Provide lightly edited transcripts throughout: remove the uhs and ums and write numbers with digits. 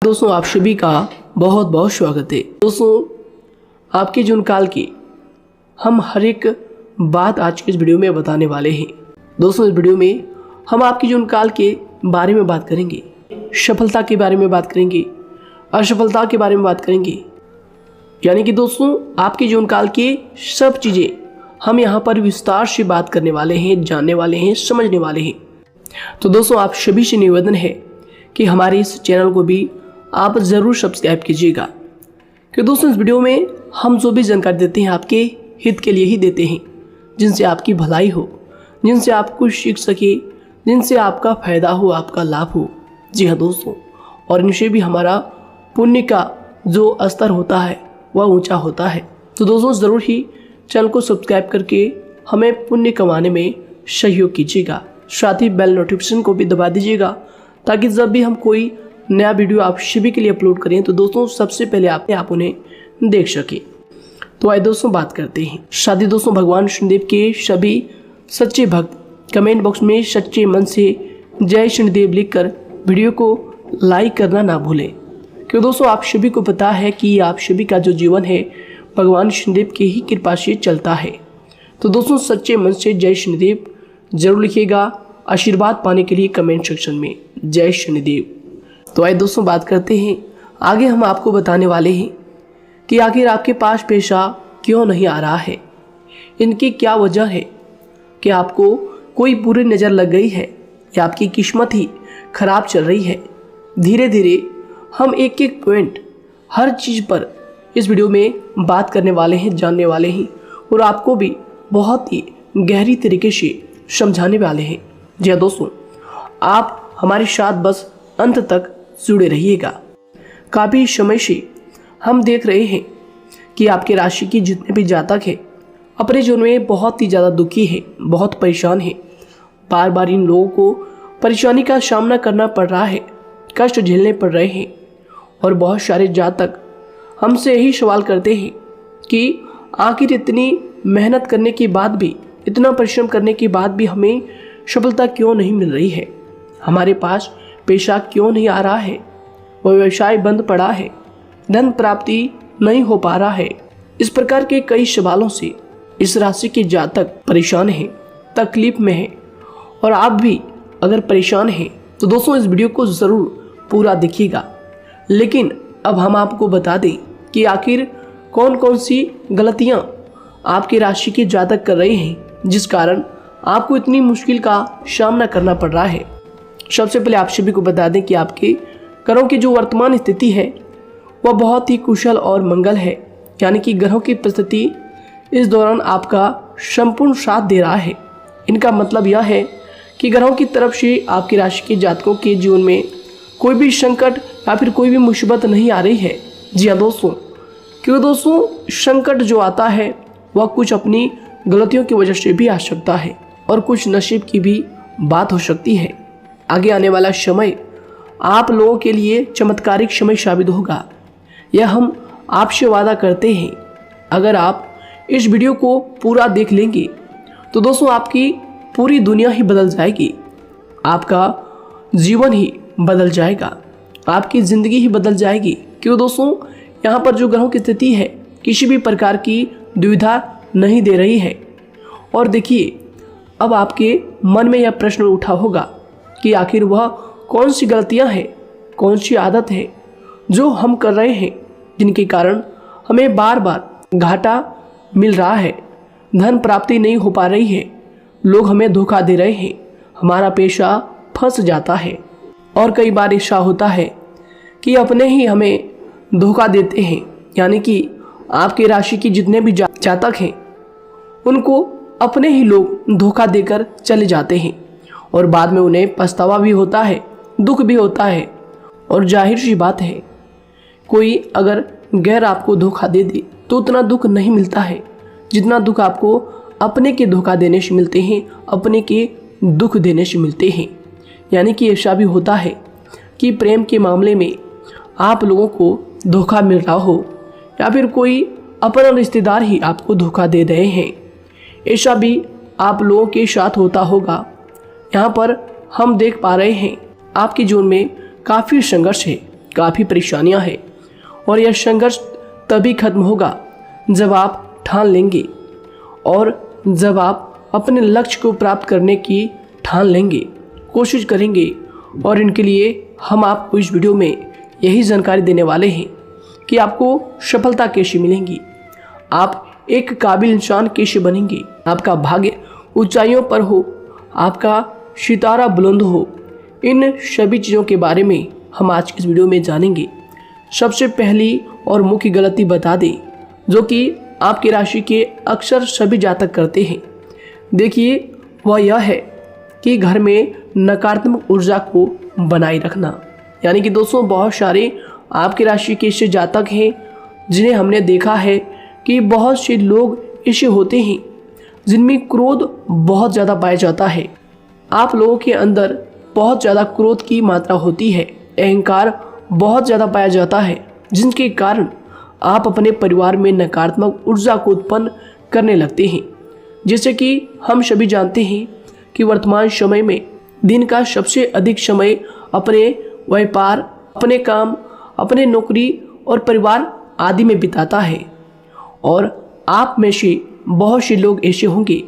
दोस्तों आप सभी का बहुत बहुत स्वागत है। दोस्तों आपके जीवन काल की हम हर एक बात आज के इस वीडियो में बताने वाले हैं। दोस्तों इस वीडियो में हम आपके जीवन काल के बारे में बात करेंगे, सफलता के बारे में बात करेंगे, असफलता के बारे में बात करेंगे। यानी कि दोस्तों आपके जीवन काल की सब चीज़ें हम यहाँ पर विस्तार से बात करने वाले हैं, जानने वाले हैं, समझने वाले हैं। तो दोस्तों आप सभी से निवेदन है कि हमारे इस चैनल को भी आप ज़रूर सब्सक्राइब कीजिएगा, कि दोस्तों इस वीडियो में हम जो भी जानकारी देते हैं आपके हित के लिए ही देते हैं, जिनसे आपकी भलाई हो, जिनसे आप कुछ सीख सके, जिनसे आपका फ़ायदा हो, आपका लाभ हो। जी हाँ दोस्तों, और इनसे भी हमारा पुण्य का जो स्तर होता है वह ऊंचा होता है। तो दोस्तों ज़रूर ही चैनल को सब्सक्राइब करके हमें पुण्य कमाने में सहयोग कीजिएगा। साथ ही बेल नोटिफिकेशन को भी दबा दीजिएगा, ताकि जब भी हम कोई नया वीडियो आप सभी के लिए अपलोड करें तो दोस्तों सबसे पहले आप उन्हें देख सकें। तो आइए दोस्तों बात करते हैं। शादी दोस्तों भगवान शनिदेव के सभी सच्चे भक्त कमेंट बॉक्स में सच्चे मन से जय शनिदेव लिखकर वीडियो को लाइक करना ना भूलें, क्योंकि दोस्तों आप सभी को पता है कि आप सभी का जो जीवन है भगवान शनिदेव की ही कृपा से चलता है। तो दोस्तों सच्चे मन से जय शनिदेव जरूर लिखिएगा, आशीर्वाद पाने के लिए कमेंट सेक्शन में जय शनिदेव। तो आइए दोस्तों बात करते हैं। आगे हम आपको बताने वाले हैं कि आखिर आपके पास पैसा क्यों नहीं आ रहा है, इनकी क्या वजह है, कि आपको कोई बुरी नज़र लग गई है या आपकी किस्मत ही खराब चल रही है। धीरे धीरे हम एक एक पॉइंट हर चीज़ पर इस वीडियो में बात करने वाले हैं, जानने वाले हैं, और आपको भी बहुत ही गहरी तरीके से समझाने वाले हैं। जी हाँ दोस्तों, आप हमारे साथ बस अंत तक जुड़े रहिएगा। काफ़ी समय से हम देख रहे हैं कि आपके राशि की जितने भी जातक हैं अपने जीवन में बहुत ही ज़्यादा दुखी है, बहुत परेशान है। बार बार इन लोगों को परेशानी का सामना करना पड़ रहा है, कष्ट झेलने पड़ रहे हैं। और बहुत सारे जातक हमसे यही सवाल करते हैं कि आखिर इतनी मेहनत करने के बाद भी, इतना परिश्रम करने के बाद भी हमें सफलता क्यों नहीं मिल रही है, हमारे पास पैसा क्यों नहीं आ रहा है, वह व्यवसाय बंद पड़ा है, धन प्राप्ति नहीं हो पा रहा है। इस प्रकार के कई सवालों से इस राशि के जातक परेशान हैं, तकलीफ में हैं। और आप भी अगर परेशान हैं तो दोस्तों इस वीडियो को ज़रूर पूरा देखिएगा। लेकिन अब हम आपको बता दें कि आखिर कौन कौन सी गलतियां आपके राशि के जातक कर रहे हैं, जिस कारण आपको इतनी मुश्किल का सामना करना पड़ रहा है। सबसे पहले आप सभी को बता दें कि आपके ग्रहों की जो वर्तमान स्थिति है वह बहुत ही कुशल और मंगल है। यानी कि ग्रहों की परिस्थिति इस दौरान आपका संपूर्ण साथ दे रहा है। इनका मतलब यह है कि ग्रहों की तरफ से आपकी राशि के जातकों के जीवन में कोई भी संकट या फिर कोई भी मुसीबत नहीं आ रही है। जी हाँ दोस्तों, क्योंकि दोस्तों संकट जो आता है वह कुछ अपनी गलतियों की वजह से भी आ सकता है, और कुछ नसीब की भी बात हो सकती है। आगे आने वाला समय आप लोगों के लिए चमत्कारिक समय साबित होगा, यह हम आपसे वादा करते हैं। अगर आप इस वीडियो को पूरा देख लेंगे तो दोस्तों आपकी पूरी दुनिया ही बदल जाएगी, आपका जीवन ही बदल जाएगा, आपकी ज़िंदगी ही बदल जाएगी। क्यों दोस्तों यहाँ पर जो ग्रहों की स्थिति है किसी भी प्रकार की दुविधा नहीं दे रही है। और देखिए अब आपके मन में यह प्रश्न उठा होगा कि आखिर वह कौन सी गलतियां हैं, कौन सी आदत है जो हम कर रहे हैं, जिनके कारण हमें बार बार घाटा मिल रहा है, धन प्राप्ति नहीं हो पा रही है, लोग हमें धोखा दे रहे हैं, हमारा पैसा फंस जाता है। और कई बार ऐसा होता है कि अपने ही हमें धोखा देते हैं। यानी कि आपकी राशि की जितने भी जातक हैं उनको अपने ही लोग धोखा देकर चले जाते हैं, और बाद में उन्हें पछतावा भी होता है, दुख भी होता है। और जाहिर सी बात है, कोई अगर गैर आपको धोखा दे दे तो उतना दुख नहीं मिलता है जितना दुख आपको अपने के धोखा देने से मिलते हैं, अपने के दुख देने से मिलते हैं। यानी कि ऐसा भी होता है कि प्रेम के मामले में आप लोगों को धोखा मिल रहा हो, या फिर कोई अपना रिश्तेदार ही आपको धोखा दे रहे हैं, ऐसा भी आप लोगों के साथ होता होगा। यहाँ पर हम देख पा रहे हैं आपके जीवन में काफ़ी संघर्ष है, काफ़ी परेशानियां हैं और यह संघर्ष तभी खत्म होगा जब आप ठान लेंगे और जब आप अपने लक्ष्य को प्राप्त करने की ठान लेंगे, कोशिश करेंगे। और इनके लिए हम आपको इस वीडियो में यही जानकारी देने वाले हैं कि आपको सफलता कैसे मिलेंगी, आप एक काबिल इंसान कैसे बनेंगे, आपका भाग्य ऊंचाइयों पर हो, आपका सितारा बुलंद हो। इन सभी चीज़ों के बारे में हम आज की इस वीडियो में जानेंगे। सबसे पहली और मुख्य गलती बता दें जो कि आपकी राशि के अक्सर सभी जातक करते हैं, देखिए वह यह है कि घर में नकारात्मक ऊर्जा को बनाए रखना। यानी कि दोस्तों, बहुत सारे आपकी राशि के ऐसे जातक हैं जिन्हें हमने देखा है कि बहुत से लोग ऐसे होते हैं जिनमें क्रोध बहुत ज़्यादा पाया जाता है। आप लोगों के अंदर बहुत ज़्यादा क्रोध की मात्रा होती है, अहंकार बहुत ज़्यादा पाया जाता है, जिनके कारण आप अपने परिवार में नकारात्मक ऊर्जा को उत्पन्न करने लगते हैं। जैसे कि हम सभी जानते हैं कि वर्तमान समय में दिन का सबसे अधिक समय अपने व्यापार, अपने काम, अपने नौकरी और परिवार आदि में बिताता है। और आप में से बहुत से लोग ऐसे होंगे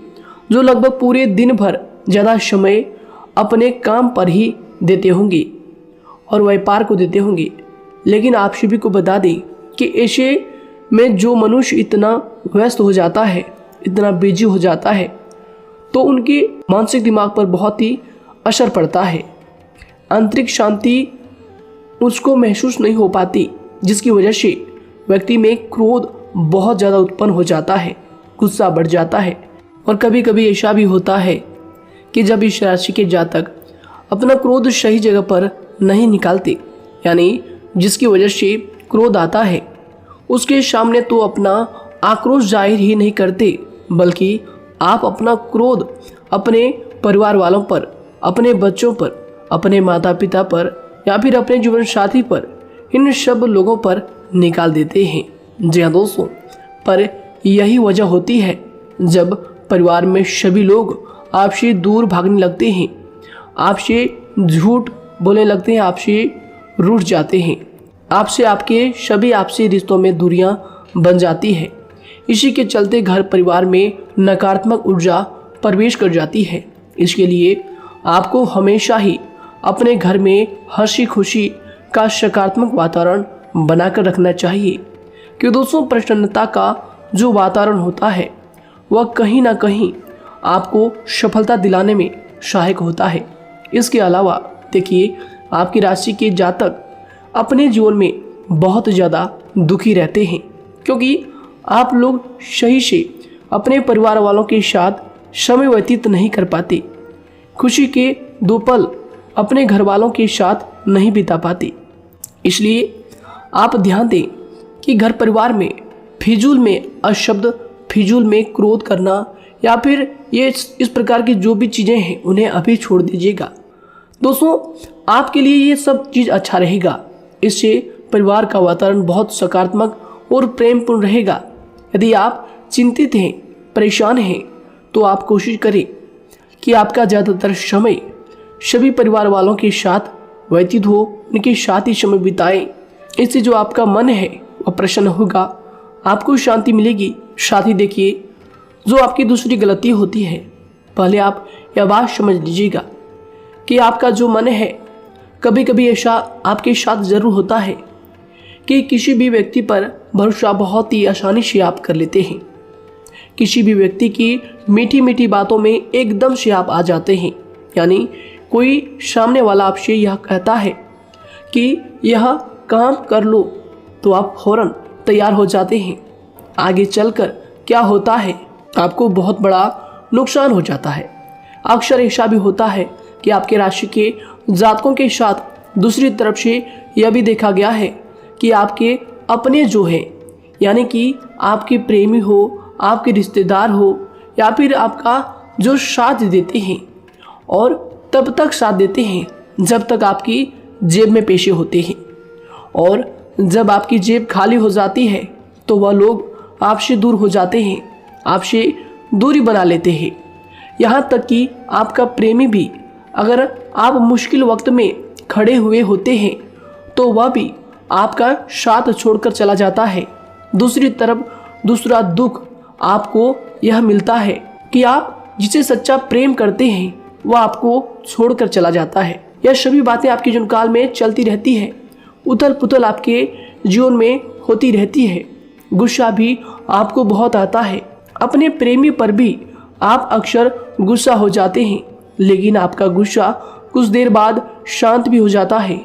जो लगभग पूरे दिन भर ज़्यादा समय अपने काम पर ही देते होंगे और व्यापार को देते होंगे। लेकिन आप सभी को बता दें कि ऐसे में जो मनुष्य इतना व्यस्त हो जाता है, इतना बिजी हो जाता है, तो उनके मानसिक दिमाग पर बहुत ही असर पड़ता है। आंतरिक शांति उसको महसूस नहीं हो पाती, जिसकी वजह से व्यक्ति में क्रोध बहुत ज़्यादा उत्पन्न हो जाता है, गुस्सा बढ़ जाता है। और कभी कभी ऐसा भी होता है कि जब इस राशि के जातक अपना क्रोध सही जगह पर नहीं निकालते, यानी जिसकी वजह से क्रोध आता है, उसके सामने तो अपना आक्रोश जाहिर ही नहीं करते, बल्कि आप अपना क्रोध अपने परिवार वालों पर, अपने बच्चों पर, अपने माता पिता पर या फिर अपने जीवन साथी पर, इन सब लोगों पर निकाल देते हैं। जी हाँ दोस्तों, पर यही वजह होती है जब परिवार में सभी लोग आपसे दूर भागने लगते हैं, आपसे झूठ बोलने लगते हैं, आपसे रूठ जाते हैं, आपसे आपके सभी आपसी रिश्तों में दूरियां बन जाती है। इसी के चलते घर परिवार में नकारात्मक ऊर्जा प्रवेश कर जाती है। इसके लिए आपको हमेशा ही अपने घर में हंसी खुशी का सकारात्मक वातावरण बनाकर रखना चाहिए कि दोस्तों, प्रसन्नता का जो वातावरण होता है वह कहीं ना कहीं आपको सफलता दिलाने में सहायक होता है। इसके अलावा देखिए, आपकी राशि के जातक अपने जीवन में बहुत ज़्यादा दुखी रहते हैं, क्योंकि आप लोग सही से अपने परिवार वालों के साथ समय व्यतीत नहीं कर पाते, खुशी के दो पल अपने घर वालों के साथ नहीं बिता पाते। इसलिए आप ध्यान दें कि घर परिवार में फिजूल में अशब्द, फिजूल में क्रोध करना या फिर ये इस प्रकार की जो भी चीज़ें हैं उन्हें अभी छोड़ दीजिएगा। दोस्तों, आपके लिए ये सब चीज़ अच्छा रहेगा। इससे परिवार का वातावरण बहुत सकारात्मक और प्रेमपूर्ण रहेगा। यदि आप चिंतित हैं, परेशान हैं, तो आप कोशिश करें कि आपका ज़्यादातर समय सभी परिवार वालों के साथ व्यतीत हो, उनके साथ ही समय बिताएं। इससे जो आपका मन है वह प्रसन्न होगा, आपको शांति मिलेगी। साथ ही देखिए, जो आपकी दूसरी गलती होती है, पहले आप यह बात समझ लीजिएगा कि आपका जो मन है, कभी कभी ऐसा आपके साथ ज़रूर होता है कि किसी भी व्यक्ति पर भरोसा बहुत ही आसानी से आप कर लेते हैं। किसी भी व्यक्ति की मीठी मीठी बातों में एकदम से आप आ जाते हैं। यानी कोई सामने वाला आपसे यह कहता है कि यह काम कर लो, तो आप फौरन तैयार हो जाते हैं। आगे चलकर क्या होता है, आपको बहुत बड़ा नुकसान हो जाता है। अक्सर ऐसा भी होता है कि आपके राशि के जातकों के साथ दूसरी तरफ से यह भी देखा गया है कि आपके अपने जो हैं, यानी कि आपके प्रेमी हो, आपके रिश्तेदार हो या फिर आपका जो साथ देते हैं, और तब तक साथ देते हैं जब तक आपकी जेब में पैसे होते हैं, और जब आपकी जेब खाली हो जाती है तो वह लोग आपसे दूर हो जाते हैं, आपसे दूरी बना लेते हैं। यहाँ तक कि आपका प्रेमी भी, अगर आप मुश्किल वक्त में खड़े हुए होते हैं तो वह भी आपका साथ छोड़कर चला जाता है। दूसरी तरफ दूसरा दुख आपको यह मिलता है कि आप जिसे सच्चा प्रेम करते हैं वह आपको छोड़कर चला जाता है। यह सभी बातें आपके जीवन काल में चलती रहती है। उथल पुथल आपके जीवन में होती रहती है। गुस्सा भी आपको बहुत आता है। अपने प्रेमी पर भी आप अक्सर गुस्सा हो जाते हैं, लेकिन आपका गुस्सा कुछ देर बाद शांत भी हो जाता है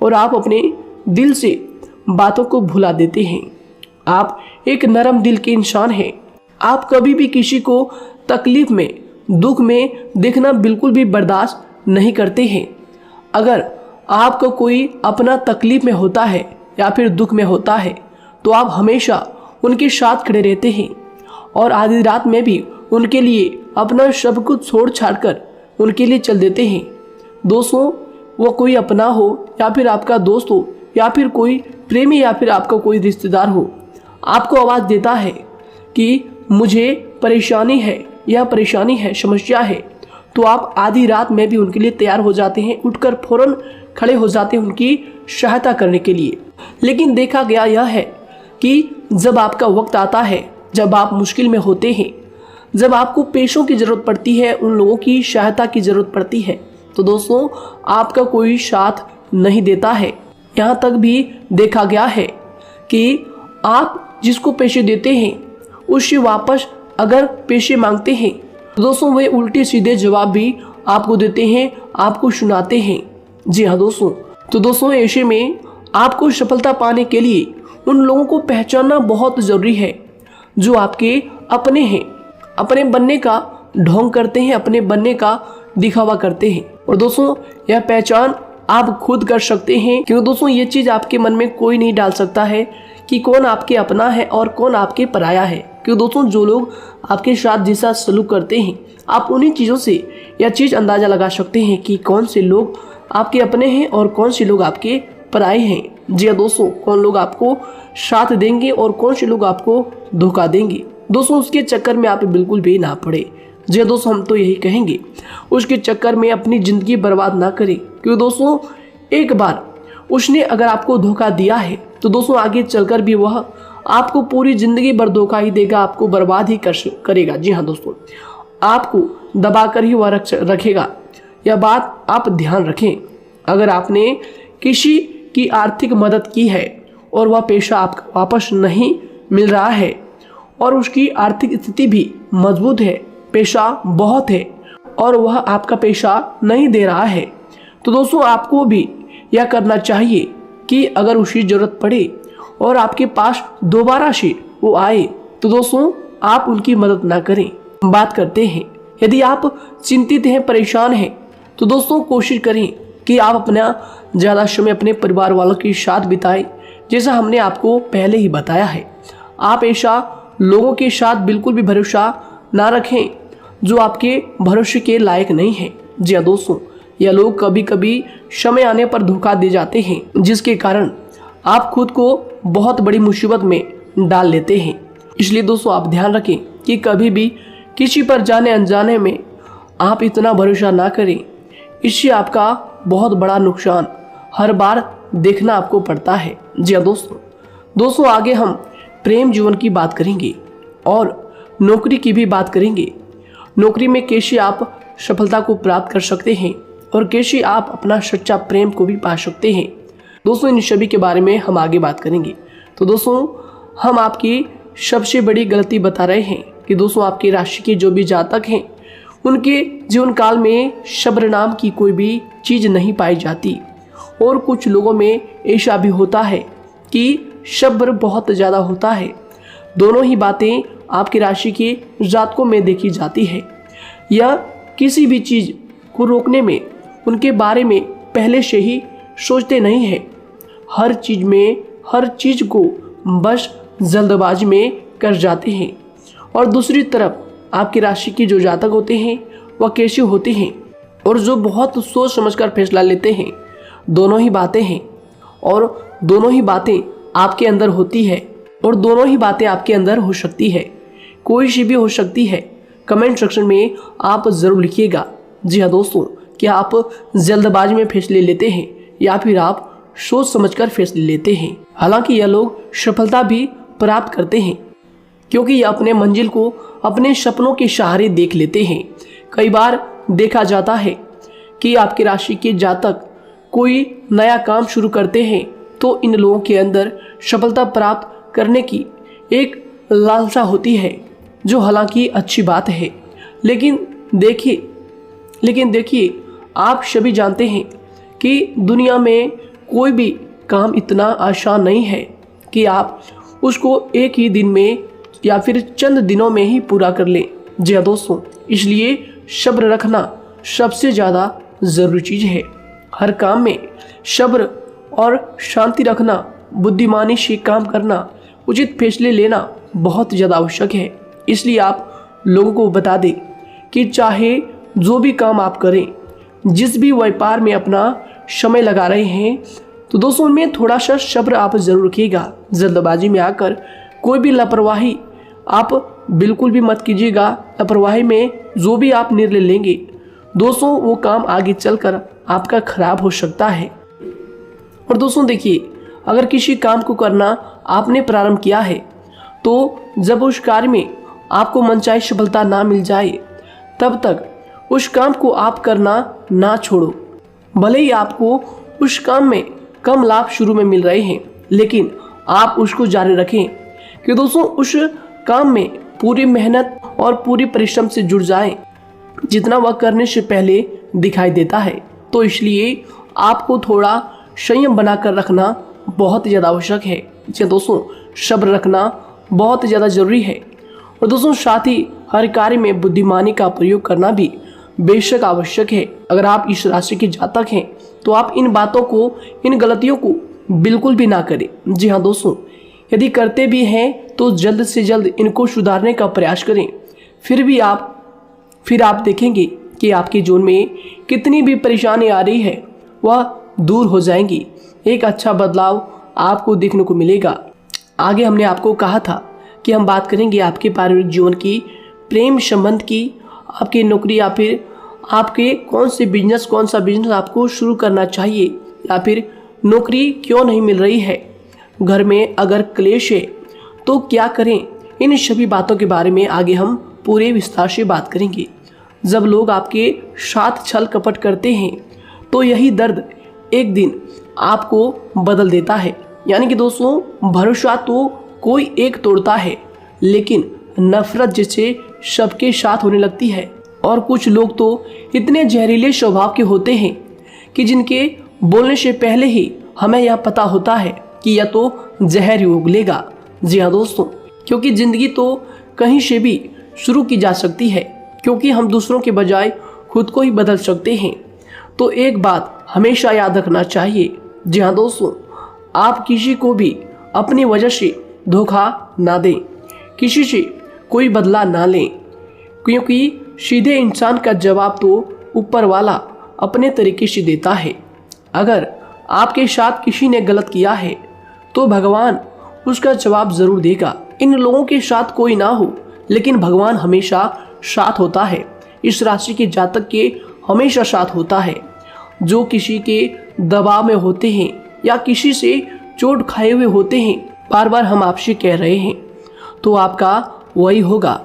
और आप अपने दिल से बातों को भुला देते हैं। आप एक नरम दिल के इंसान हैं। आप कभी भी किसी को तकलीफ में, दुख में देखना बिल्कुल भी बर्दाश्त नहीं करते हैं। अगर आपको कोई अपना तकलीफ में होता है या फिर दुख में होता है तो आप हमेशा उनके साथ खड़े रहते हैं और आधी रात में भी उनके लिए अपना सब कुछ छोड़ छाड़ कर उनके लिए चल देते हैं। दोस्तों, वो कोई अपना हो या फिर आपका दोस्त हो या फिर कोई प्रेमी या फिर आपका कोई रिश्तेदार हो, आपको आवाज़ देता है कि मुझे परेशानी है, यह परेशानी है, समस्या है, तो आप आधी रात में भी उनके लिए तैयार हो जाते हैं, उठकर फौरन खड़े हो जाते हैं उनकी सहायता करने के लिए। लेकिन देखा गया यह है कि जब आपका वक्त आता है, जब आप मुश्किल में होते हैं, जब आपको पैसों की ज़रूरत पड़ती है, उन लोगों की सहायता की ज़रूरत पड़ती है, तो दोस्तों आपका कोई साथ नहीं देता है। यहाँ तक भी देखा गया है कि आप जिसको पैसे देते हैं उससे वापस अगर पैसे मांगते हैं तो दोस्तों वे उल्टे सीधे जवाब भी आपको देते हैं, आपको सुनाते हैं। जी हाँ दोस्तों, तो दोस्तों ऐसे में आपको सफलता पाने के लिए उन लोगों को पहचानना बहुत ज़रूरी है जो आपके अपने हैं, अपने बनने का ढोंग करते हैं, अपने बनने का दिखावा करते हैं। और दोस्तों यह पहचान आप खुद कर सकते हैं, क्योंकि दोस्तों ये चीज़ आपके मन में कोई नहीं डाल सकता है कि कौन आपके अपना है और कौन आपके पराया है। क्योंकि दोस्तों जो लोग आपके साथ जैसा सलूक करते हैं, आप उन्हीं चीज़ों से यह चीज़ अंदाज़ा लगा सकते हैं कि कौन से लोग आपके अपने हैं और कौन से लोग आपके पराए हैं। जी हाँ दोस्तों, कौन लोग आपको साथ देंगे और कौन से लोग आपको धोखा देंगे। दोस्तों उसके चक्कर में आप बिल्कुल भी ना पड़े। जी हाँ दोस्तों, हम तो यही कहेंगे उसके चक्कर में अपनी ज़िंदगी बर्बाद ना करें, क्योंकि दोस्तों एक बार उसने अगर आपको धोखा दिया है तो दोस्तों आगे चलकर भी वह आपको पूरी ज़िंदगी भर धोखा ही देगा, आपको बर्बाद ही करेगा। जी हाँ दोस्तों, आपको दबा कर ही वह रखेगा। यह बात आप ध्यान रखें। अगर आपने किसी की आर्थिक मदद की है और वह पैसा आपको वापस नहीं मिल रहा है और उसकी आर्थिक स्थिति भी मजबूत है, पैसा बहुत है और वह आपका पैसा नहीं दे रहा है, तो दोस्तों आपको भी यह करना चाहिए कि अगर उसकी ज़रूरत पड़े और आपके पास दोबारा से वो आए तो दोस्तों आप उनकी मदद ना करें। बात करते हैं, यदि आप चिंतित हैं, परेशान हैं, तो दोस्तों कोशिश करें कि आप अपना ज़्यादा समय अपने परिवार वालों के साथ बिताएं, जैसा हमने आपको पहले ही बताया है। आप ऐसा लोगों के साथ बिल्कुल भी भरोसा ना रखें जो आपके भरोसे के लायक नहीं है। जी हाँ दोस्तों, यह लोग कभी कभी समय आने पर धोखा दे जाते हैं, जिसके कारण आप खुद को बहुत बड़ी मुसीबत में डाल लेते हैं। इसलिए दोस्तों आप ध्यान रखें कि कभी भी किसी पर जाने अनजाने में आप इतना भरोसा ना करें, इससे आपका बहुत बड़ा नुकसान हर बार देखना आपको पड़ता है। जी हाँ दोस्तों आगे हम प्रेम जीवन की बात करेंगे और नौकरी की भी बात करेंगे। नौकरी में कैसे आप सफलता को प्राप्त कर सकते हैं और कैसे आप अपना सच्चा प्रेम को भी पा सकते हैं। दोस्तों इन सभी के बारे में हम आगे बात करेंगे। तो दोस्तों हम आपकी सबसे बड़ी गलती बता रहे हैं कि दोस्तों आपकी राशि के जो भी जातक हैं उनके जीवन काल में सब्र नाम की कोई भी चीज़ नहीं पाई जाती, और कुछ लोगों में ऐसा भी होता है कि सब्र बहुत ज़्यादा होता है। दोनों ही बातें आपकी राशि के जातकों में देखी जाती है। या किसी भी चीज़ को रोकने में उनके बारे में पहले से ही सोचते नहीं हैं, हर चीज़ को बस जल्दबाजी में कर जाते हैं। और दूसरी तरफ आपकी राशि के जो जातक होते हैं वह कैसे होते हैं और जो बहुत सोच समझकर फैसला लेते हैं। दोनों ही बातें हैं और दोनों ही बातें आपके अंदर होती है और दोनों ही बातें आपके अंदर हो सकती है, कोई सी भी हो सकती है। कमेंट सेक्शन में आप ज़रूर लिखिएगा। जी हाँ दोस्तों, क्या आप जल्दबाजी में फैसले लेते हैं या फिर आप सोच समझकर फैसले लेते हैं। हालांकि यह लोग सफलता भी प्राप्त करते हैं क्योंकि यह अपने मंजिल को अपने सपनों के सहारे देख लेते हैं। कई बार देखा जाता है कि आपकी राशि के जातक कोई नया काम शुरू करते हैं तो इन लोगों के अंदर सफलता प्राप्त करने की एक लालसा होती है, जो हालांकि अच्छी बात है। लेकिन देखिए आप सभी जानते हैं कि दुनिया में कोई भी काम इतना आसान नहीं है कि आप उसको एक ही दिन में या फिर चंद दिनों में ही पूरा कर लें। जी हाँ दोस्तों, इसलिए सब्र रखना सबसे ज़्यादा ज़रूरी चीज़ है। हर काम में सब्र और शांति रखना, बुद्धिमानी से काम करना, उचित फैसले लेना बहुत ज़्यादा आवश्यक है। इसलिए आप लोगों को बता दें कि चाहे जो भी काम आप करें, जिस भी व्यापार में अपना समय लगा रहे हैं, तो दोस्तों उनमें थोड़ा सा सब्र आप ज़रूर रखिएगा। जल्दबाजी में आकर कोई भी लापरवाही आप बिल्कुल भी मत कीजिएगा। लापरवाही में जो भी आप निर्णय लेंगे दोस्तों, वो काम आगे चलकर आपका खराब हो सकता है। और दोस्तों देखिए, अगर किसी काम को करना आपने प्रारंभ किया है तो जब उस कार्य में आपको मनचाही सफलता ना मिल जाए तब तक उस काम को आप करना ना छोड़ो। भले ही आपको उस काम में कम लाभ शुरू में मिल रहे हैं, लेकिन आप उसको जारी रखें कि दोस्तों उस काम में पूरी मेहनत और पूरी परिश्रम से जुड़ जाएं, जितना वह करने से पहले दिखाई देता है। तो इसलिए आपको थोड़ा संयम बनाकर रखना बहुत ज़्यादा आवश्यक है। जी दोस्तों, सब्र रखना बहुत ज़्यादा ज़रूरी है। और दोस्तों साथ ही हर कार्य में बुद्धिमानी का प्रयोग करना भी बेशक आवश्यक है। अगर आप इस राशि के जातक हैं तो आप इन बातों को, इन गलतियों को बिल्कुल भी ना करें। जी हाँ दोस्तों, यदि करते भी हैं तो जल्द से जल्द इनको सुधारने का प्रयास करें। फिर आप देखेंगे कि आपके जीवन में कितनी भी परेशानी आ रही है वह दूर हो जाएंगी। एक अच्छा बदलाव आपको देखने को मिलेगा। आगे हमने आपको कहा था कि हम बात करेंगे आपके पारिवारिक जीवन की, प्रेम संबंध की, आपकी नौकरी या फिर आपके कौन सा बिजनेस आपको शुरू करना चाहिए, या फिर नौकरी क्यों नहीं मिल रही है, घर में अगर क्लेश है तो क्या करें। इन सभी बातों के बारे में आगे हम पूरे विस्तार से बात करेंगे। जब लोग आपके साथ छल कपट करते हैं तो यही दर्द एक दिन आपको बदल देता है। यानी कि दोस्तों, भरोसा तो कोई एक तोड़ता है, लेकिन नफरत जैसे सबके साथ होने लगती है। और कुछ लोग तो इतने जहरीले स्वभाव के होते हैं कि जिनके बोलने से पहले ही हमें यह पता होता है कि यह तो जहर ही उगलेगा। जी हाँ दोस्तों, क्योंकि ज़िंदगी तो कहीं से भी शुरू की जा सकती है, क्योंकि हम दूसरों के बजाय खुद को ही बदल सकते हैं। तो एक बात हमेशा याद रखना चाहिए। जी हाँ दोस्तों, आप किसी को भी अपनी वजह से धोखा ना दें, किसी से कोई बदला ना लें, क्योंकि सीधे इंसान का जवाब तो ऊपर वाला अपने तरीके से देता है। अगर आपके साथ किसी ने गलत किया है तो भगवान उसका जवाब ज़रूर देगा। इन लोगों के साथ कोई ना हो, लेकिन भगवान हमेशा साथ होता है। इस राशि के जातक के हमेशा साथ होता है। जो किसी के दबाव में होते हैं या किसी से चोट खाए हुए होते हैं, बार बार हम आपसे कह रहे हैं, तो आपका वही होगा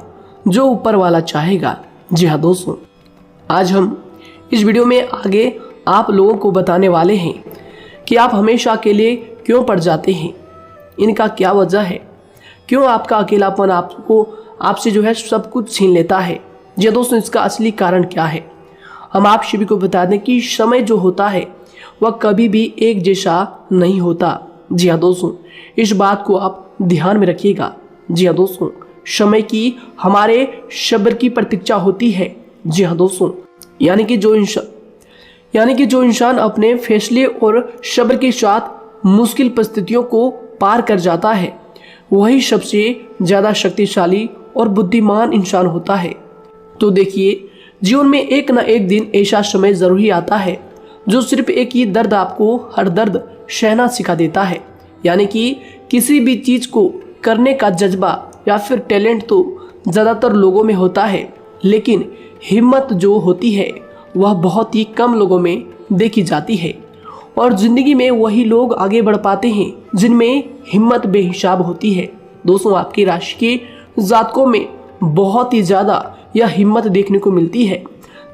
जो ऊपर वाला चाहेगा। जी हाँ दोस्तों, आज हम इस वीडियो में आगे आप लोगों को बताने वाले हैं कि आप हमेशा अकेले क्यों पड़ जाते हैं, इनका क्या वजह है, क्यों आपका अकेलापन आपसे जो है सब कुछ छीन लेता है। जी हाँ दोस्तों, इसका असली कारण क्या है हम आप सभी को बता दें कि समय जो होता है वह कभी भी एक जैसा नहीं होता। जी हाँ दोस्तों, इस बात को आप ध्यान में रखिएगा। जी हाँ दोस्तों, समय की हमारे सब्र की प्रतीक्षा होती है। जी हाँ दोस्तों, यानी कि जो इंसान अपने फैसले और सब्र के साथ मुश्किल परिस्थितियों को पार कर जाता है, वही सबसे ज़्यादा शक्तिशाली और बुद्धिमान इंसान होता है। तो देखिए, जीवन में एक ना एक दिन ऐसा समय ज़रूर ही आता है जो सिर्फ एक ही दर्द आपको हर दर्द सहना सिखा देता है। यानी कि किसी भी चीज़ को करने का जज्बा या फिर टैलेंट तो ज़्यादातर लोगों में होता है, लेकिन हिम्मत जो होती है वह बहुत ही कम लोगों में देखी जाती है। और ज़िंदगी में वही लोग आगे बढ़ पाते हैं जिनमें हिम्मत बेहिसाब होती है। दोस्तों, आपकी राशि के जातकों में बहुत ही ज़्यादा यह हिम्मत देखने को मिलती है।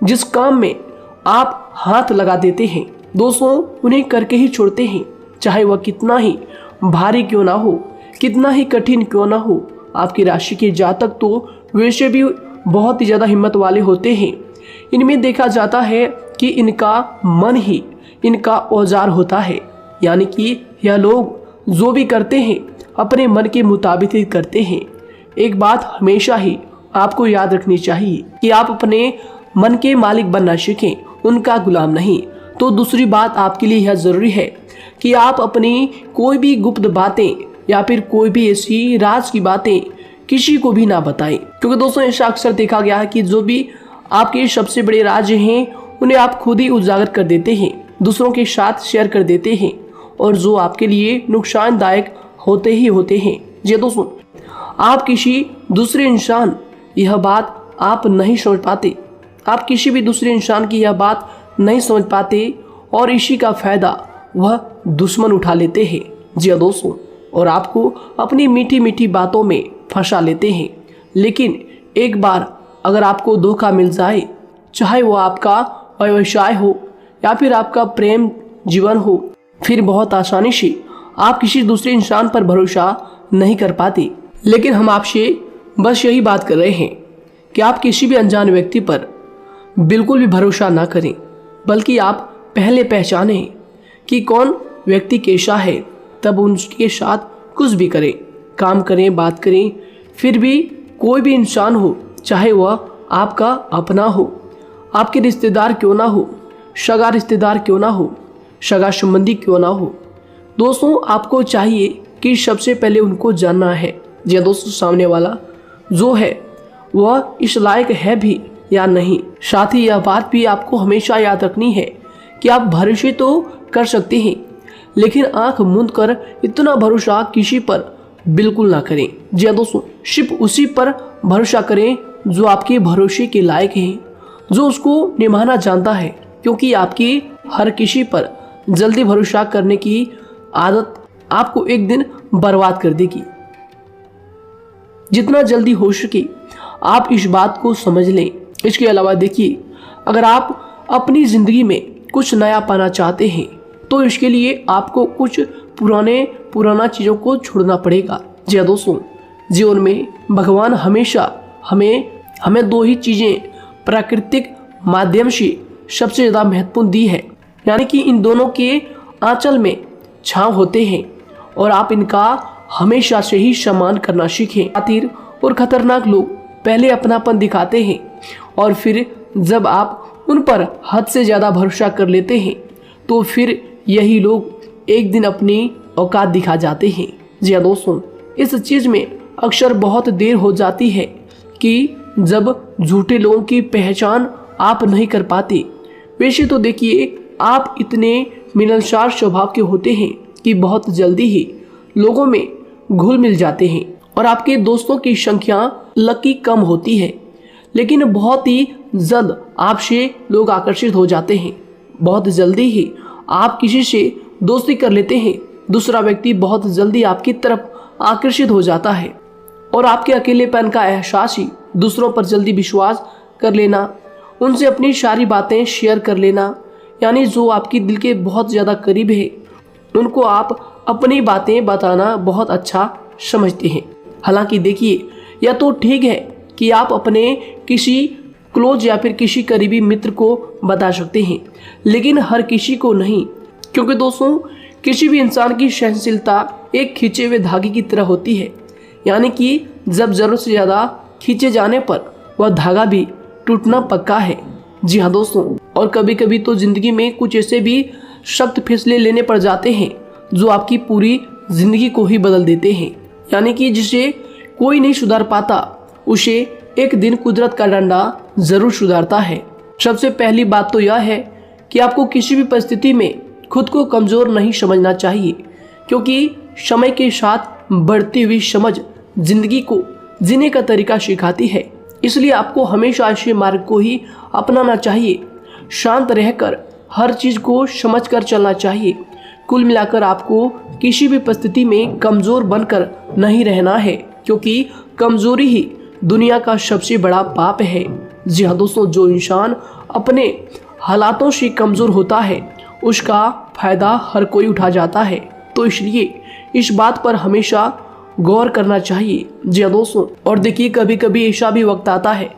जिस काम में आप हाथ लगा देते हैं दोस्तों, उन्हें करके ही छोड़ते हैं, चाहे वह कितना ही भारी क्यों ना हो, कितना ही कठिन क्यों ना हो। आपकी राशि के जातक तो वैसे भी बहुत ही ज़्यादा हिम्मत वाले होते हैं। इनमें देखा जाता है कि इनका मन ही इनका औजार होता है, यानी कि यह लोग जो भी करते हैं अपने मन के मुताबिक ही करते हैं। एक बात हमेशा ही आपको याद रखनी चाहिए कि आप अपने मन के मालिक बनना सीखें, उनका गुलाम नहीं। तो दूसरी बात आपके लिए यह ज़रूरी है कि आप अपनी कोई भी गुप्त बातें या फिर कोई भी ऐसी राज की बातें किसी को भी ना बताएं, क्योंकि दोस्तों ऐसा अक्सर देखा गया है कि जो भी आपके सबसे बड़े राज हैं उन्हें आप खुद ही उजागर कर देते हैं, दूसरों के साथ शेयर कर देते हैं, और जो आपके लिए नुकसानदायक होते ही होते हैं। जी दोस्तों, आप किसी दूसरे इंसान यह बात आप नहीं समझ पाते, आप किसी भी दूसरे इंसान की यह बात नहीं समझ पाते, और इसी का फ़ायदा वह दुश्मन उठा लेते हैं। जी दोस्तों, और आपको अपनी मीठी मीठी बातों में फंसा लेते हैं। लेकिन एक बार अगर आपको धोखा मिल जाए, चाहे वो आपका व्यवसाय हो या फिर आपका प्रेम जीवन हो, फिर बहुत आसानी से आप किसी दूसरे इंसान पर भरोसा नहीं कर पाते। लेकिन हम आपसे बस यही बात कर रहे हैं कि आप किसी भी अनजान व्यक्ति पर बिल्कुल भी भरोसा ना करें, बल्कि आप पहले पहचानें कि कौन व्यक्ति कैसा है, तब उनके साथ कुछ भी करें, काम करें, बात करें। फिर भी कोई भी इंसान हो, चाहे वह आपका अपना हो, आपके रिश्तेदार क्यों ना हो, सगा रिश्तेदार क्यों ना हो, सगा संबंधी क्यों ना हो, दोस्तों आपको चाहिए कि सबसे पहले उनको जानना है या दोस्तों सामने वाला जो है वह इस लायक है भी या नहीं। साथ ही यह बात भी आपको हमेशा याद रखनी है कि आप भरोसे तो कर सकते हैं, लेकिन आंख मूंद कर इतना भरोसा किसी पर बिल्कुल ना करें। जी दोस्तों, सिर्फ उसी पर भरोसा करें जो आपके भरोसे के लायक है, जो उसको निभाना जानता है, क्योंकि आपकी हर किसी पर जल्दी भरोसा करने की आदत आपको एक दिन बर्बाद कर देगी। जितना जल्दी हो सके आप इस बात को समझ लें। इसके अलावा देखिए, अगर आप अपनी ज़िंदगी में कुछ नया पाना चाहते हैं तो इसके लिए आपको कुछ पुराना चीज़ों को छोड़ना पड़ेगा। जी दोस्तों, जीवन में भगवान हमेशा हमें दो ही चीज़ें प्राकृतिक माध्यम से सबसे ज़्यादा महत्वपूर्ण दी है, यानी कि इन दोनों के आंचल में छांव होते हैं, और आप इनका हमेशा से ही सम्मान करना सीखें। खातिर और खतरनाक लोग पहले अपनापन दिखाते हैं, और फिर जब आप उन पर हद से ज़्यादा भरोसा कर लेते हैं तो फिर यही लोग एक दिन अपनी औकात दिखा जाते हैं। जी हाँ दोस्तों, इस चीज़ में अक्सर बहुत देर हो जाती है कि जब झूठे लोगों की पहचान आप नहीं कर पाते। वैसे तो देखिए, आप इतने मिलनसार स्वभाव के होते हैं कि बहुत जल्दी ही लोगों में घुल मिल जाते हैं, और आपके दोस्तों की संख्या लकी कम होती है, लेकिन बहुत ही जल्द आपसे लोग आकर्षित हो जाते हैं। बहुत जल्दी ही आप किसी से दोस्ती कर लेते हैं, दूसरा व्यक्ति बहुत जल्दी आपकी तरफ आकर्षित हो जाता है, और आपके अकेलेपन का एहसास ही दूसरों पर जल्दी विश्वास कर लेना, उनसे अपनी सारी बातें शेयर कर लेना, यानी जो आपकी दिल के बहुत ज़्यादा करीब है उनको आप अपनी बातें बताना बहुत अच्छा समझते हैं। हालांकि देखिए, यह तो ठीक है कि आप अपने किसी क्लोज या फिर किसी करीबी मित्र को बता सकते हैं, लेकिन हर किसी को नहीं, क्योंकि दोस्तों किसी भी इंसान की सहनशीलता एक खींचे हुए धागे की तरह होती है, यानी कि जब ज़रूरत से ज़्यादा खींचे जाने पर वह धागा भी टूटना पक्का है। जी हाँ दोस्तों, और कभी कभी तो ज़िंदगी में कुछ ऐसे भी सख्त फैसले लेने पड़ जाते हैं जो आपकी पूरी ज़िंदगी को ही बदल देते हैं, यानी कि जिसे कोई नहीं सुधार पाता उसे एक दिन कुदरत का डंडा ज़रूर सुधारता है। सबसे पहली बात तो यह है कि आपको किसी भी परिस्थिति में खुद को कमज़ोर नहीं समझना चाहिए, क्योंकि समय के साथ बढ़ती हुई समझ जिंदगी को जीने का तरीका सिखाती है। इसलिए आपको हमेशा ऐसे मार्ग को ही अपनाना चाहिए। शांत रहकर हर चीज़ को समझ कर चलना चाहिए। कुल मिलाकर आपको किसी भी परिस्थिति में कमज़ोर बनकर नहीं रहना है, क्योंकि कमज़ोरी ही दुनिया का सबसे बड़ा पाप है। जी हाँ दोस्तों, जो इंसान अपने हालातों से कमज़ोर होता है उसका फ़ायदा हर कोई उठा जाता है। तो इसलिए इस बात पर हमेशा गौर करना चाहिए। जी हाँ दोस्तों, और देखिए कभी कभी ऐसा भी वक्त आता है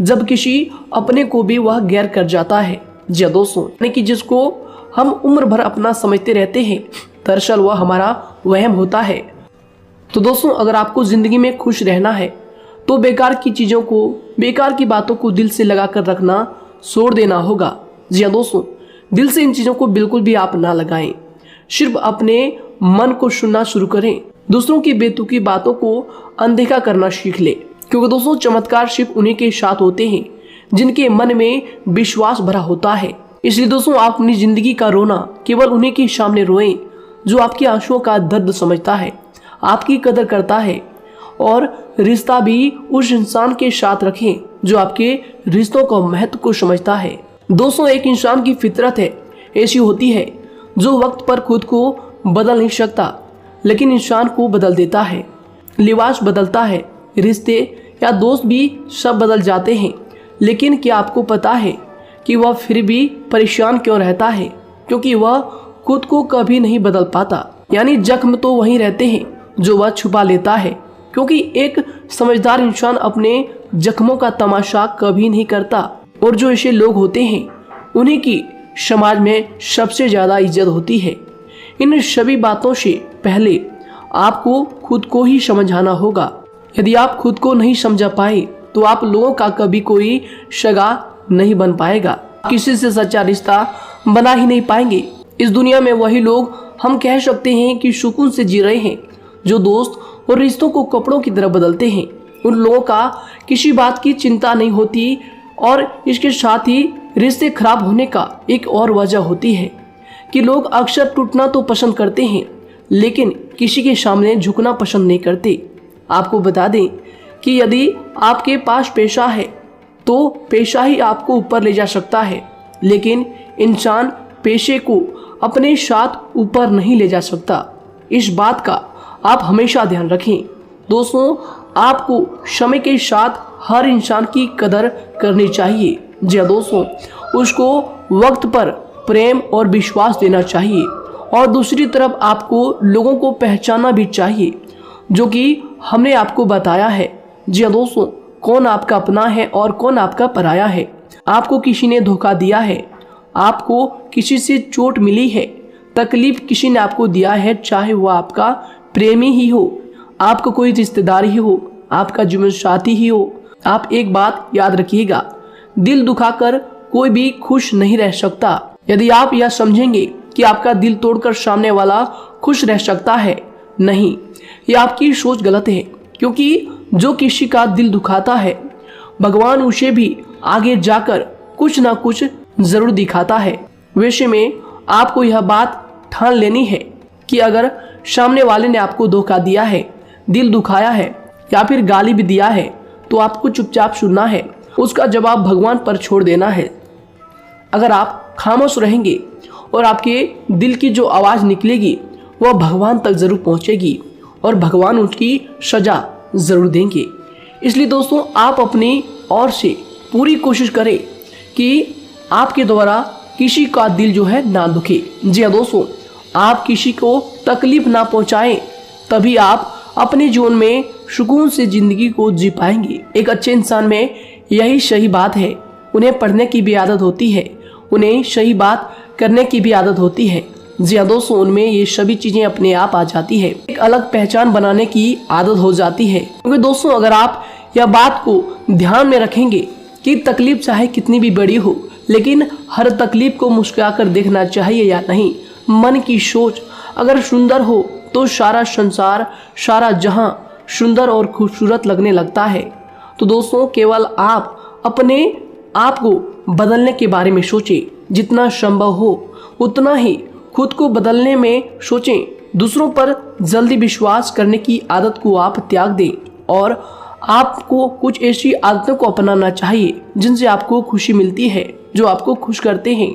जब किसी अपने को भी वह गैर कर जाता है। जी हाँ दोस्तों, यानी कि जिसको हम उम्र भर अपना समझते रहते हैं, दरअसल वह हमारा वहम होता है। तो दोस्तों, अगर आपको ज़िंदगी में खुश रहना है तो बेकार की चीज़ों को, बेकार की बातों को दिल से लगा कर रखना छोड़ देना होगा। जी हाँ दोस्तों, दिल से इन चीज़ों को बिल्कुल भी आप ना लगाएं। सिर्फ अपने मन को सुनना शुरू करें। दूसरों की बेतुकी बातों को अनदेखा करना सीख ले, क्योंकि दोस्तों चमत्कार सिर्फ उन्हीं के साथ होते हैं जिनके मन में विश्वास भरा होता है। इसलिए दोस्तों, आप अपनी जिंदगी का रोना केवल उन्हीं के सामने रोएं जो आपके आंसुओं का दर्द समझता है, आपकी कदर करता है, और रिश्ता भी उस इंसान के साथ रखें जो आपके रिश्तों का महत्व को समझता है। दोस्तों, एक इंसान की फितरत है ऐसी होती है जो वक्त पर खुद को बदल नहीं सकता, लेकिन इंसान को बदल देता है। लिबास बदलता है, रिश्ते या दोस्त भी सब बदल जाते हैं, लेकिन क्या आपको पता है कि वह फिर भी परेशान क्यों रहता है? क्योंकि वह खुद को कभी नहीं बदल पाता। यानी जख्म तो वहीं रहते हैं जो वह छुपा लेता है, क्योंकि एक समझदार इंसान अपने जख्मों का तमाशा कभी नहीं करता, और जो ऐसे लोग होते हैं उन्हीं की समाज में सबसे ज़्यादा इज्जत होती है। इन सभी बातों से पहले आपको खुद को ही समझाना होगा। यदि आप खुद को नहीं समझा पाए तो आप लोगों का कभी कोई सगा नहीं बन पाएगा, किसी से सच्चा रिश्ता बना ही नहीं पाएंगे। इस दुनिया में वही लोग हम कह सकते हैं कि सुकून से जी रहे हैं जो दोस्त और रिश्तों को कपड़ों की तरह बदलते हैं। उन लोगों का किसी बात की चिंता नहीं होती, और इसके साथ ही रिश्ते खराब होने का एक और वजह होती है कि लोग अक्सर टूटना तो पसंद करते हैं, लेकिन किसी के सामने झुकना पसंद नहीं करते। आपको बता दें कि यदि आपके पास पैसा है तो पैसा ही आपको ऊपर ले जा सकता है, लेकिन इंसान पैसे को अपने साथ ऊपर नहीं ले जा सकता। इस बात का आप हमेशा ध्यान रखें। दोस्तों, आपको समय के साथ हर इंसान की कदर करनी चाहिए। जी हाँ दोस्तों, उसको वक्त पर प्रेम और विश्वास देना चाहिए, और दूसरी तरफ आपको लोगों को पहचानना भी चाहिए जो कि हमने आपको बताया है। जी हाँ दोस्तों, कौन आपका अपना है और कौन आपका पराया है। आपको किसी ने धोखा दिया है, आपको किसी से चोट मिली है, तकलीफ किसी ने आपको दिया है, चाहे वो आपका प्रेमी ही हो, आपका कोई रिश्तेदार ही हो, आपका जीवन साथी ही हो। आप एक बात याद रखिएगा, दिल दुखाकर कोई भी खुश नहीं रह सकता। यदि आप यह समझेंगे कि आपका दिल तोड़कर सामने वाला खुश रह सकता है, नहीं, यह आपकी सोच गलत है, क्योंकि जो किसी का दिल दुखाता है भगवान उसे भी आगे जाकर कुछ ना कुछ जरूर दिखाता है। वैसे में आपको यह बात ठान लेनी है कि अगर सामने वाले ने आपको धोखा दिया है, दिल दुखाया है या फिर गाली भी दिया है, तो आपको चुपचाप सुनना है, उसका जवाब भगवान पर छोड़ देना है। अगर आप खामोश रहेंगे और आपके दिल की जो आवाज़ निकलेगी वह भगवान तक ज़रूर पहुंचेगी, और भगवान उसकी सजा ज़रूर देंगे। इसलिए दोस्तों, आप अपनी ओर से पूरी कोशिश करें कि आपके द्वारा किसी का दिल जो है ना दुखे। जी हाँ दोस्तों, आप किसी को तकलीफ ना पहुंचाएं, तभी आप अपने जीवन में सुकून से ज़िंदगी को जी पाएंगे। एक अच्छे इंसान में यही सही बात है। उन्हें पढ़ने की भी आदत होती है, उन्हें सही बात करने की भी आदत होती है। जी हाँ दोस्तों, उनमें ये सभी चीज़ें अपने आप आ जाती है। एक अलग पहचान बनाने की आदत हो जाती है। क्योंकि दोस्तों, अगर आप यह बात को ध्यान में रखेंगे कि तकलीफ चाहे कितनी भी बड़ी हो, लेकिन हर तकलीफ को मुस्कुराकर देखना चाहिए या नहीं। मन की सोच अगर सुंदर हो तो सारा संसार, सारा जहां सुंदर और खूबसूरत लगने लगता है। तो दोस्तों, केवल आप अपने आप को बदलने के बारे में सोचें, जितना संभव हो उतना ही खुद को बदलने में सोचें। दूसरों पर जल्दी विश्वास करने की आदत को आप त्याग दें, और आपको कुछ ऐसी आदतों को अपनाना चाहिए जिनसे आपको खुशी मिलती है, जो आपको खुश करते हैं।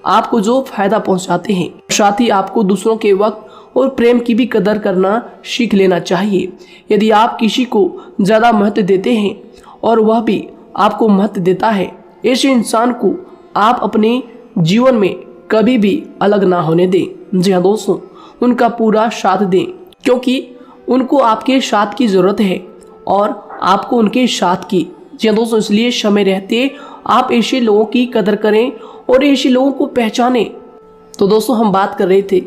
आपको जो फायदा पहुंचाते हैं। साथ ही आपको दूसरों के वक्त और प्रेम की भी कदर करना सीख लेना चाहिए। यदि आप किसी को ज़्यादा महत्व देते हैं और वह भी आपको महत्व देता है, ऐसे इंसान को आप अपने जीवन में कभी भी अलग ना होने दें। जी हाँ दोस्तों, उनका पूरा साथ दें, क्योंकि उनको आपके साथ की ज़रूरत है और आपको उनके साथ की। जी हाँ दोस्तों, इसलिए समय रहते आप ऐसे लोगों की कदर करें और ऐसे लोगों को पहचानें। तो दोस्तों, हम बात कर रहे थे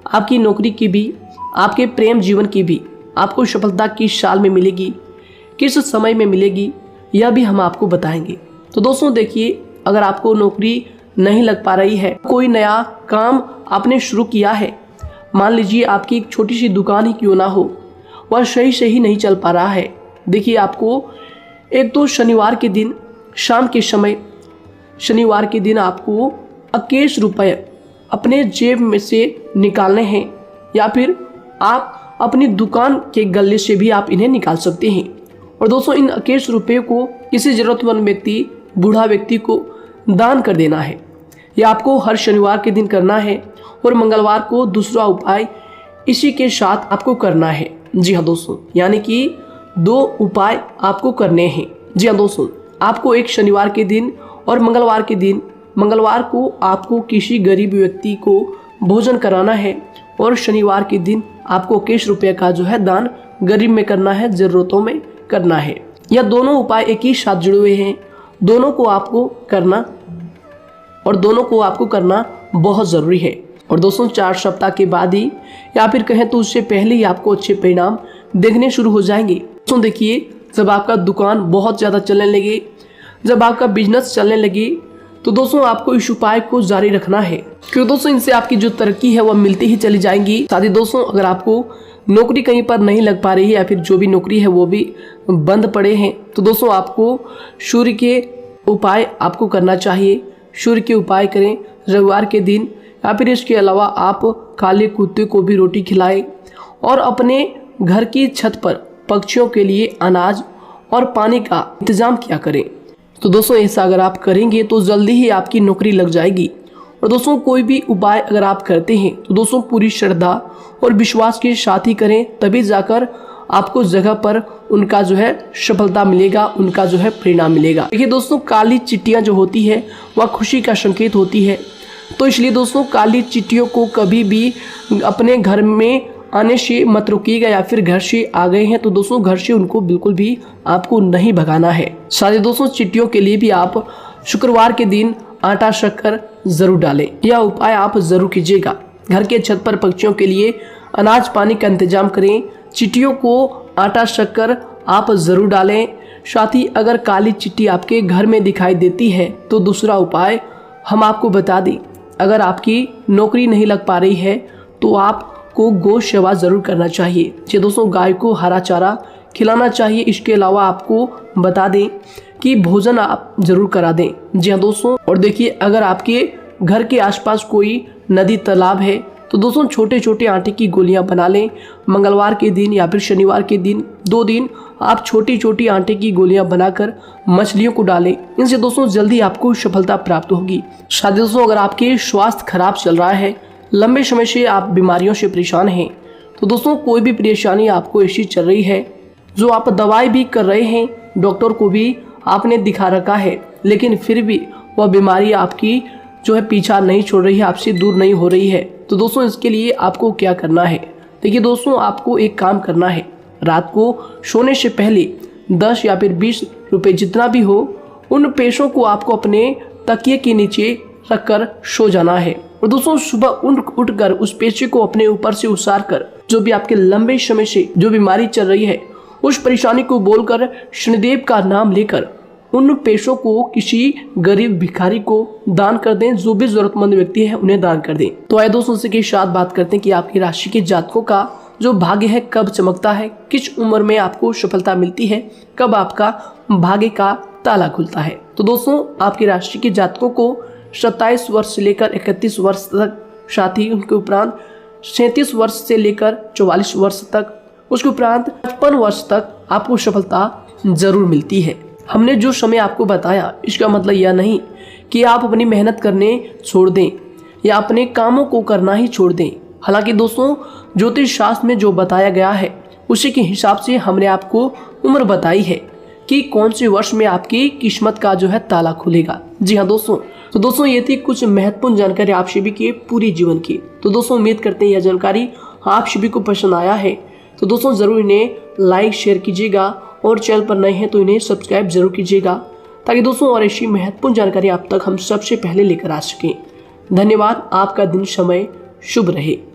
आपकी नौकरी की भी, आपके प्रेम जीवन की भी। आपको सफलता किस साल में मिलेगी, किस समय में मिलेगी, यह भी हम आपको बताएंगे। तो दोस्तों देखिए, अगर आपको नौकरी नहीं लग पा रही है, कोई नया काम आपने शुरू किया है, मान लीजिए आपकी एक छोटी सी दुकान ही क्यों ना हो, वह सही से ही नहीं चल पा रहा है। देखिए, आपको एक तो शनिवार के दिन शाम के समय, शनिवार के दिन आपको 21 रुपये अपने जेब में से निकालने हैं, या फिर आप अपनी दुकान के गले से भी आप इन्हें निकाल सकते हैं। और दोस्तों, इन 21 रुपये को किसी ज़रूरतमंद व्यक्ति, बूढ़ा व्यक्ति को दान कर देना है। यह आपको हर शनिवार के दिन करना है और मंगलवार को दूसरा उपाय इसी के साथ आपको करना है। जी हाँ दोस्तों, यानी कि 2 उपाय आपको करने हैं। जी हाँ दोस्तों, आपको एक शनिवार के दिन और मंगलवार के दिन, मंगलवार को आपको किसी गरीब व्यक्ति को भोजन कराना है और शनिवार के दिन आपको 21 रुपये का जो है दान गरीब में करना है, ज़रूरतों में करना है। यह दोनों उपाय एक ही साथ जुड़े हुए हैं, दोनों को आपको करना और दोनों को आपको करना बहुत ज़रूरी है। और दोस्तों, 4 सप्ताह के बाद ही, या फिर कहें तो उससे पहले ही आपको अच्छे परिणाम देखने शुरू हो जाएंगे। दोस्तों देखिए, जब आपका दुकान बहुत ज़्यादा चलने लगे, जब आपका बिजनेस चलने लगे, तो दोस्तों आपको इस उपाय को जारी रखना है, क्योंकि दोस्तों इनसे आपकी जो तरक्की है वह मिलती ही चली जाएंगी। साथ ही दोस्तों, अगर आपको नौकरी कहीं पर नहीं लग पा रही है या फिर जो भी नौकरी है वो भी बंद पड़े हैं, तो दोस्तों आपको सूर्य के उपाय आपको करना चाहिए। सूर्य के उपाय करें रविवार के दिन, या फिर इसके अलावा आप काले कुत्ते को भी रोटी खिलाएं और अपने घर की छत पर पक्षियों के लिए अनाज और पानी का इंतजाम किया करें। तो दोस्तों, ऐसा अगर आप करेंगे तो जल्दी ही आपकी नौकरी लग जाएगी। और दोस्तों, कोई भी उपाय अगर आप करते हैं तो दोस्तों पूरी श्रद्धा और विश्वास के साथ ही करें, तभी जाकर आपको जगह पर उनका जो है सफलता मिलेगा, उनका जो है परिणाम मिलेगा। देखिए दोस्तों, काली चिट्टियाँ जो होती है वह खुशी का संकेत होती है, तो इसलिए दोस्तों काली चिट्टियों को कभी भी अपने घर में आने से मत रोकिएगा, या फिर घर से आ गए हैं तो दोस्तों घर से उनको बिल्कुल भी आपको नहीं भगाना है। साथ ही दोस्तों, चिट्टियों के लिए भी आप शुक्रवार के दिन आटा शक्कर जरूर डालें, यह उपाय आप जरूर कीजिएगा। घर के छत पर पक्षियों के लिए अनाज पानी का इंतजाम करें, चिट्टियों को आटा शक्कर आप जरूर डालें। साथ ही अगर काली चिट्टी आपके घर में दिखाई देती है तो दूसरा उपाय हम आपको बता दें, अगर आपकी नौकरी नहीं लग पा रही है तो आपको गौ सेवा जरूर करना चाहिए। जी दोस्तों, गाय को हरा चारा खिलाना चाहिए। इसके अलावा आपको बता दें कि भोजन आप जरूर करा दें। जी हाँ दोस्तों, और देखिए, अगर आपके घर के आसपास कोई नदी तालाब है तो दोस्तों छोटे छोटे आटे की गोलियां बना लें। मंगलवार के दिन या फिर शनिवार के दिन 2 दिन आप छोटी छोटी आटे की गोलियां बनाकर मछलियों को डालें। इनसे दोस्तों जल्दी आपको सफलता प्राप्त होगी। साथ ही दोस्तों, अगर आपके स्वास्थ्य खराब चल रहा है, लंबे समय से आप बीमारियों से परेशान हैं, तो दोस्तों कोई भी परेशानी आपको ऐसी चल रही है जो आप दवाई भी कर रहे हैं, डॉक्टर को भी आपने दिखा रखा है, लेकिन फिर भी वह बीमारी आपकी जो है पीछा नहीं छोड़ रही है, आपसे दूर नहीं हो रही है, तो दोस्तों इसके लिए आपको क्या करना है। देखिए दोस्तों, आपको एक काम करना है, रात को सोने से पहले 10 या फिर 20 रुपए जितना भी हो, उन पैसों को आपको अपने तकिए के नीचे रखकर सो जाना है। और दोस्तों सुबह उठकर उस पैसे को अपने ऊपर से उतार कर, जो भी आपके लंबे समय से जो बीमारी चल रही है उस परेशानी को बोलकर शनिदेव का नाम लेकर उन पैसों को किसी गरीब भिखारी को दान कर दें। जो भी जरूरतमंद व्यक्ति है उन्हें दान कर दें। तो आइए दोस्तों, इसी के साथ बात करते हैं कि आपकी राशि के जातकों का जो भाग्य है कब चमकता है, किस उम्र में आपको सफलता मिलती है, कब आपका भाग्य का ताला खुलता है। तो दोस्तों, आपकी राशि के जातकों को 27 वर्ष से लेकर 31 वर्ष तक, साथ ही उनके उपरांत 37 वर्ष से लेकर 44 वर्ष तक, उसके उपरांत 55 वर्ष तक आपको सफलता जरूर मिलती है। हमने जो समय आपको बताया इसका मतलब यह नहीं कि आप अपनी मेहनत करने छोड़ दें या अपने कामों को करना ही छोड़ दें। हालांकि दोस्तों ज्योतिष शास्त्र में जो बताया गया है उसी के हिसाब से हमने आपको उम्र बताई है कि कौन से वर्ष में आपकी किस्मत का जो है ताला खुलेगा। जी हाँ दोस्तों, तो दोस्तों ये थी कुछ महत्वपूर्ण जानकारी आप सभी के पूरे जीवन की। तो दोस्तों उम्मीद करते हैं यह जानकारी आप सभी को पसंद आया है। तो दोस्तों ज़रूर इन्हें लाइक शेयर कीजिएगा और चैनल पर नए हैं तो इन्हें सब्सक्राइब जरूर कीजिएगा, ताकि दोस्तों और ऐसी महत्वपूर्ण जानकारी आप तक हम सबसे पहले लेकर आ सकें। धन्यवाद। आपका दिन समय शुभ रहे।